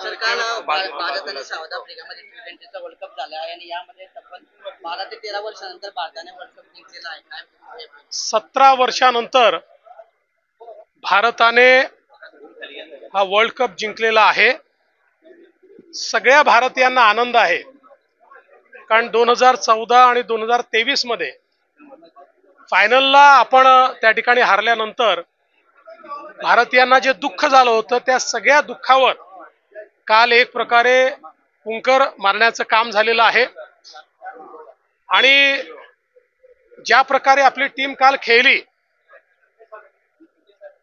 Sir काल भारत आणि south आफ्रिकामध्ये T20चा world cup झाला आहे आणि यामध्ये तब्बल 12 ते 13 वर्षानंतर भारताने वर्ल्ड कप जिंकलेला आहे. काय 17 वर्षानंतर भारताने हा वर्ल्ड कप जिंकलेला आहे. सगळ्या भारतीयांना आनंद आहे, कारण 2014 आणि 2023 मध्ये फायनलला आपण त्या ठिकाणी हारल्यानंतर भारतीयांना जे दुःख झालं होतं त्या सगळ्या दुःखावर काल एक प्रकारे पुंकर मारण्याचं काम झालेलं आहे. आणि ज्या प्रकारे आपली टीम काल खेळली,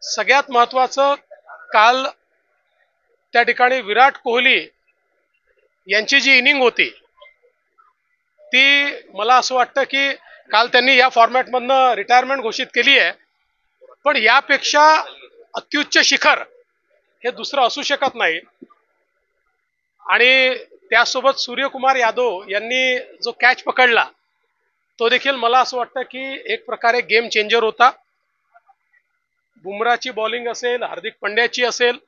सगळ्यात महत्वाचं काल त्या ठिकाणी विराट कोहली यांची जी इनिंग होती ती मला असं वाटतं की काल त्यांनी या फॉर्मॅटमधनं रिटायरमेंट घोषित केली आहे, पण यापेक्षा अत्युच्च शिखर हे दुसरं असू शकत नाही. आणि त्यासोबत सूर्यकुमार यादव यांनी जो कॅच पकडला तो देखील मला असं वाटतं की एक प्रकारे गेम चेंजर होता. बुमराची बॉलिंग असेल, हार्दिक पंड्याची असेल,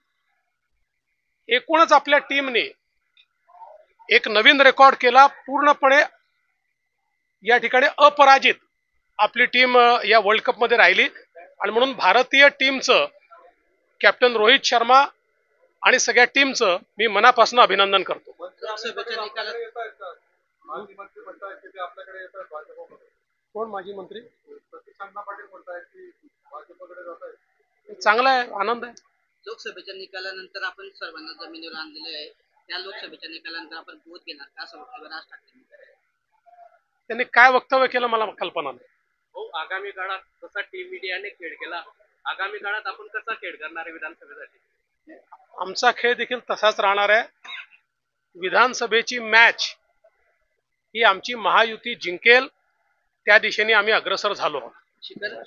एकूणच आपल्या टीमने एक नवीन रेकॉर्ड केला. पूर्णपणे या ठिकाणी अपराजित आपली टीम या वर्ल्ड कप मध्ये राहिली आणि म्हणून भारतीय टीमचं कॅप्टन रोहित शर्मा आणि सगळ्या टीमचं मी मनापासून अभिनंदन करतो. कोण माजी मंत्री? चांगला आहे, आनंद आहे. लोकसभेच्या निकालानंतर आपण सर्वांना जमिनीवर आणलेले आहे. त्या लोकसभेच्या निकालानंतर आपण बोध घेणार का असं वक्तव्य राज ठाकरे त्यांनी काय वक्तव्य केलं मला कल्पना नाही. हो, आगामी काळात कसा टीम इंडियाने खेळ केला, आगामी काळात आपण कसा खेळ करणार आहे विधानसभेसाठी? आमचा खेळ देखील तसाच राहणार आहे. विधानसभेची मॅच ही आमची महायुती जिंकेल त्या दिशेने आम्ही अग्रसर झालो. शिखर